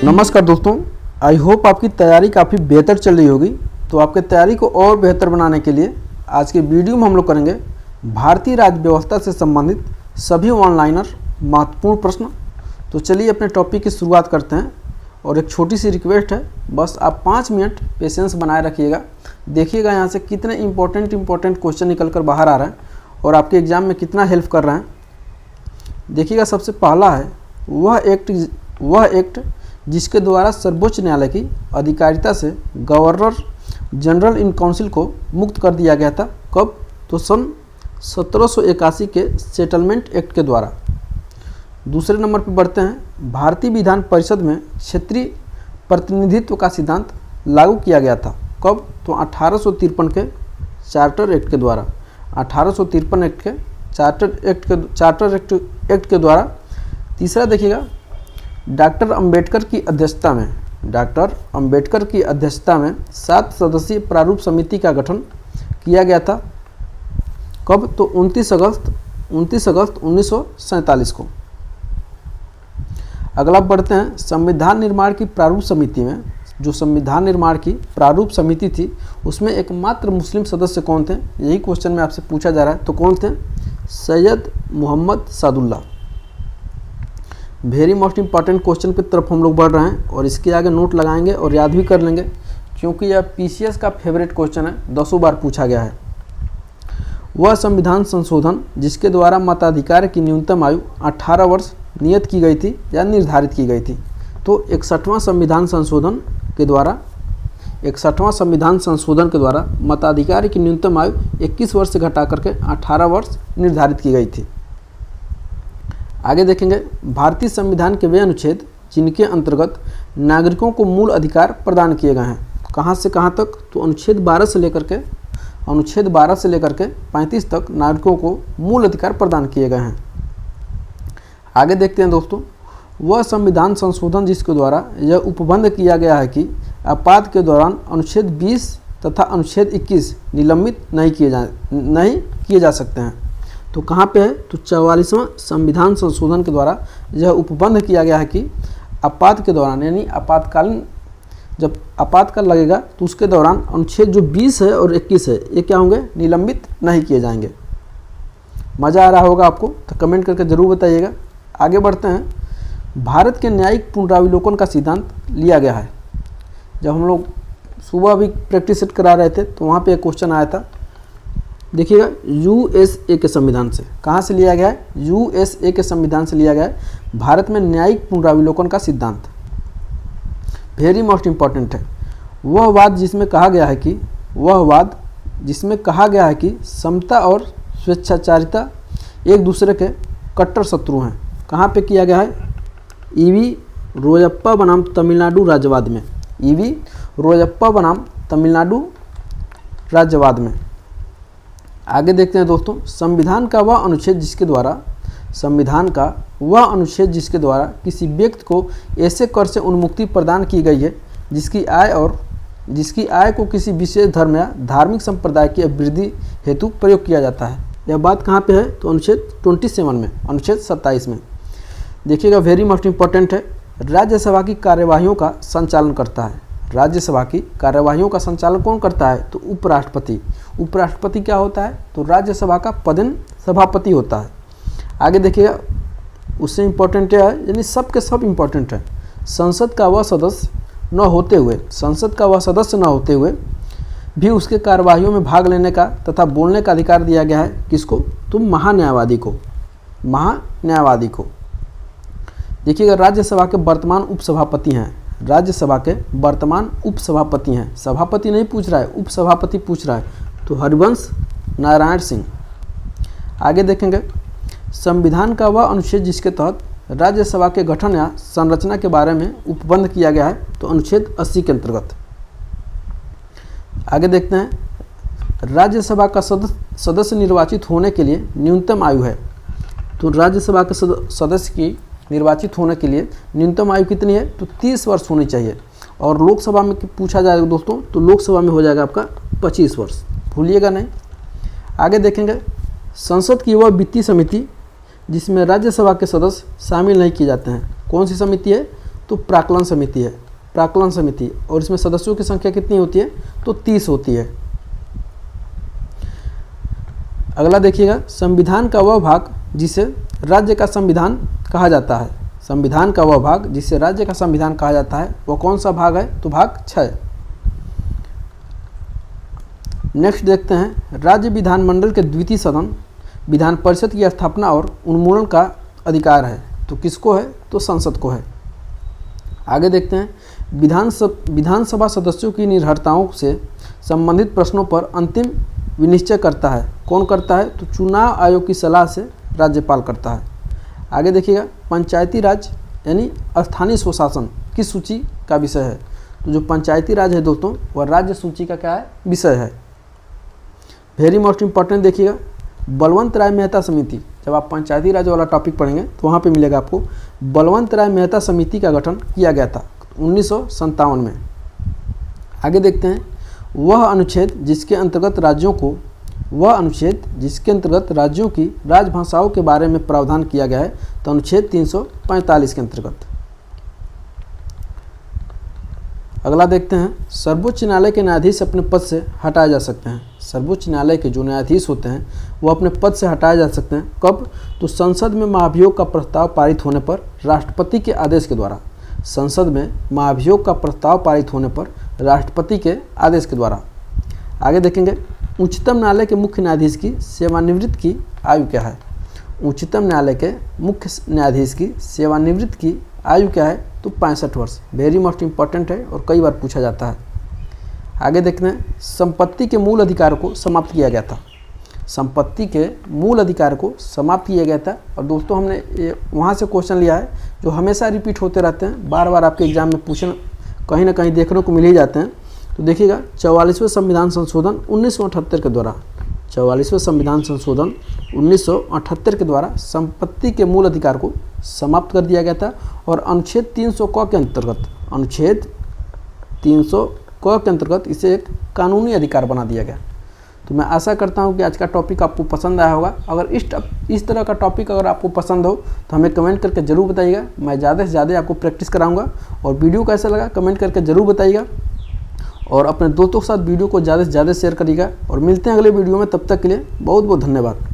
नमस्कार दोस्तों, I hope आपकी तैयारी काफ़ी बेहतर चल रही होगी। तो आपकी तैयारी को और बेहतर बनाने के लिए आज के वीडियो में हम लोग करेंगे भारतीय राज्य व्यवस्था से संबंधित सभी ऑनलाइनर महत्वपूर्ण प्रश्न। तो चलिए अपने टॉपिक की शुरुआत करते हैं। और एक छोटी सी रिक्वेस्ट है, बस आप 5 मिनट पेशेंस बनाए रखिएगा। देखिएगा यहाँ से कितने इंपॉर्टेंट क्वेश्चन निकल कर बाहर आ रहे हैं और आपके एग्ज़ाम में कितना हेल्प कर रहे हैं। देखिएगा, सबसे पहला है वह एक्ट जिसके द्वारा सर्वोच्च न्यायालय की अधिकारिता से गवर्नर जनरल इन काउंसिल को मुक्त कर दिया गया था। कब? तो सन 1781 के सेटलमेंट एक्ट के द्वारा। दूसरे नंबर पर बढ़ते हैं। भारतीय विधान परिषद में क्षेत्रीय प्रतिनिधित्व का सिद्धांत लागू किया गया था। कब? तो 1853 के चार्टर एक्ट के द्वारा। 1853 एक्ट के चार्टर एक्ट के द्वारा। तीसरा देखिएगा, डॉक्टर अंबेडकर की अध्यक्षता में 7 सदस्यीय प्रारूप समिति का गठन किया गया था। कब? तो 29 अगस्त 1947 को। अगला बढ़ते हैं। संविधान निर्माण की प्रारूप समिति में, जो संविधान निर्माण की प्रारूप समिति थी, उसमें एकमात्र मुस्लिम सदस्य कौन थे? यही क्वेश्चन में आपसे पूछा जा रहा है। तो कौन थे? Syed Mohammad Saadulla. Very most important question की तरफ हम लोग बढ़ रहे हैं और इसके आगे नोट लगाएंगे और याद भी कर लेंगे, क्योंकि यह पीसीएस का फेवरेट क्वेश्चन है, 10 बार पूछा गया है। वह संविधान संशोधन जिसके द्वारा मताधिकार की न्यूनतम आयु 18 वर्ष नियत की गई थी या निर्धारित की गई थी। तो 61वां संविधान संशोधन के द्वारा मताधिकार की न्यूनतम आयु 21 वर्ष से घटा करके 18 वर्ष निर्धारित की गई थी। आगे देखेंगे, भारतीय संविधान के वे अनुच्छेद जिनके अंतर्गत नागरिकों को मूल अधिकार प्रदान किए गए हैं। कहाँ से कहाँ तक? तो अनुच्छेद 12 से लेकर के 35 तक नागरिकों को मूल अधिकार प्रदान किए गए हैं। आगे देखते हैं दोस्तों, वह संविधान संशोधन जिसके द्वारा यह उपबंध किया गया है कि आपात के दौरान अनुच्छेद 20 तथा अनुच्छेद 21 निलंबित नहीं किए जा सकते हैं। तो कहाँ पे है? तो 44वां संविधान संशोधन के द्वारा यह उपबंध किया गया है कि आपात के दौरान, यानी आपातकालीन जब आपातकाल लगेगा तो उसके दौरान अनुच्छेद जो 20 है और 21 है, ये क्या होंगे? निलंबित नहीं किए जाएंगे। मज़ा आ रहा होगा आपको? तो कमेंट करके ज़रूर बताइएगा। आगे बढ़ते हैं। भारत के न्यायिक पुनरावलोकन का सिद्धांत लिया गया है। जब हम लोग सुबह भी प्रैक्टिस सेट करा रहे थे तो वहाँ पे एक क्वेश्चन आया था। देखिएगा, यूएसए के संविधान से। कहाँ से लिया गया है? यूएसए के संविधान से लिया गया है भारत में न्यायिक पुनरावलोकन का सिद्धांत। वेरी मोस्ट इंपॉर्टेंट है। वह वाद जिसमें कहा गया है कि समता और स्वेच्छाचारिता एक दूसरे के कट्टर शत्रु हैं। कहाँ पे किया गया है? ईवी रोयप्पा बनाम तमिलनाडु राज्यवाद में। आगे देखते हैं दोस्तों, संविधान का वह अनुच्छेद जिसके द्वारा किसी व्यक्ति को ऐसे कर से उन्मुक्ति प्रदान की गई है जिसकी आय को किसी विशेष धर्म या धार्मिक संप्रदाय की अभिवृद्धि हेतु प्रयोग किया जाता है। यह बात कहाँ पे है? तो अनुच्छेद 27 में, अनुच्छेद 27 में। देखिएगा, वेरी मोस्ट इंपॉर्टेंट है। राज्यसभा की कार्यवाहियों का संचालन करता है। राज्यसभा की कार्यवाहियों का संचालन कौन करता है? तो उपराष्ट्रपति। उपराष्ट्रपति क्या होता है? तो राज्यसभा का पदेन सभापति होता है। आगे देखिएगा, उससे इम्पोर्टेंट है, यानी सब के सब इम्पोर्टेंट है। संसद का वह सदस्य न होते हुए भी उसके कार्यवाहियों में भाग लेने का तथा बोलने का अधिकार दिया गया है। किसको? तो महान्यायवादी को। देखिएगा, राज्यसभा के वर्तमान उपसभापति हैं। सभापति नहीं पूछ रहा है, उपसभापति पूछ रहा है। तो हरिवंश नारायण सिंह। आगे देखेंगे, संविधान का वह अनुच्छेद जिसके तहत राज्यसभा के गठन या संरचना के बारे में उपबंध किया गया है। तो अनुच्छेद 80 के अंतर्गत। आगे देखते हैं, राज्यसभा का सदस्य निर्वाचित होने के लिए न्यूनतम आयु है। तो राज्यसभा के सदस्य की निर्वाचित होने के लिए न्यूनतम आयु कितनी है? तो 30 वर्ष होनी चाहिए। और लोकसभा में पूछा जाएगा दोस्तों, तो लोकसभा में हो जाएगा आपका 25 वर्ष, भूलिएगा नहीं। आगे देखेंगे, संसद की वह वित्तीय समिति जिसमें राज्यसभा के सदस्य शामिल नहीं किए जाते हैं। कौन सी समिति है? तो तो प्राक्कलन समिति है, प्राक्कलन समिति, और इसमें सदस्यों की संख्या कितनी होती है? तो 30 होती है। अगला देखिएगा, संविधान का वह भाग जिसे राज्य का संविधान कहा जाता है। संविधान का वह भाग जिसे राज्य का संविधान कहा जाता है वो कौन सा भाग है? तो भाग 6। नेक्स्ट देखते हैं, राज्य विधानमंडल के द्वितीय सदन विधान परिषद की स्थापना और उन्मूलन का अधिकार है। तो किसको है? तो संसद को है। आगे देखते हैं, विधानसभा सदस्यों की निर्भरताओं से संबंधित प्रश्नों पर अंतिम विनिश्चय करता है। कौन करता है? तो चुनाव आयोग की सलाह से राज्यपाल करता है। आगे देखिएगा, पंचायती राज यानी स्थानीय स्वशासन किस सूची का विषय है? तो जो पंचायती राज है दोस्तों वह राज्य सूची का क्या है? विषय है। वेरी मोस्ट इंपॉर्टेंट देखिएगा, बलवंत राय मेहता समिति, जब आप पंचायती राज वाला टॉपिक पढ़ेंगे तो वहाँ पे मिलेगा आपको, बलवंत राय मेहता समिति का गठन किया गया था 1957 में। आगे देखते हैं, वह अनुच्छेद जिसके अंतर्गत राज्यों की राजभाषाओं के बारे में प्रावधान किया गया है। तो अनुच्छेद 345 के अंतर्गत। अगला देखते हैं, सर्वोच्च न्यायालय के न्यायाधीश अपने पद से हटाए जा सकते हैं। सर्वोच्च न्यायालय के जो न्यायाधीश होते हैं वो अपने पद से हटाए जा सकते हैं। कब? तो संसद में महाभियोग का प्रस्ताव पारित होने पर राष्ट्रपति के आदेश के द्वारा। संसद में महाभियोग का प्रस्ताव पारित होने पर राष्ट्रपति के आदेश के द्वारा। आगे देखेंगे, उच्चतम न्यायालय के मुख्य न्यायाधीश की सेवानिवृत्ति की आयु क्या है? उच्चतम न्यायालय के मुख्य न्यायाधीश की सेवानिवृत्ति की आयु क्या है? तो 65 वर्ष। वेरी मोस्ट इंपॉर्टेंट है और कई बार पूछा जाता है। आगे देखते हैं, संपत्ति के मूल अधिकार को समाप्त किया गया था। संपत्ति के मूल अधिकार को समाप्त किया गया था। और दोस्तों हमने वहाँ से क्वेश्चन लिया है जो हमेशा रिपीट होते रहते हैं, बार बार आपके एग्जाम में पूछना कहीं ना कहीं देखने को मिल ही जाते हैं। तो देखिएगा, 44वें संविधान संशोधन 1978 के द्वारा, 44वें संविधान संशोधन 1978 के द्वारा संपत्ति के मूल अधिकार को समाप्त कर दिया गया था। और अनुच्छेद 300 क के अंतर्गत, अनुच्छेद 300 क के अंतर्गत इसे एक कानूनी अधिकार बना दिया गया। तो मैं आशा करता हूं कि आज का टॉपिक आपको पसंद आया होगा। अगर इस तरह का टॉपिक अगर आपको पसंद हो तो हमें कमेंट करके ज़रूर बताइएगा। मैं ज़्यादा से ज़्यादा आपको प्रैक्टिस कराऊंगा। और वीडियो कैसा लगा कमेंट करके ज़रूर बताइएगा। और अपने दोस्तों के साथ वीडियो को ज़्यादा से ज़्यादा शेयर करिएगा। और मिलते हैं अगले वीडियो में, तब तक के लिए बहुत बहुत धन्यवाद।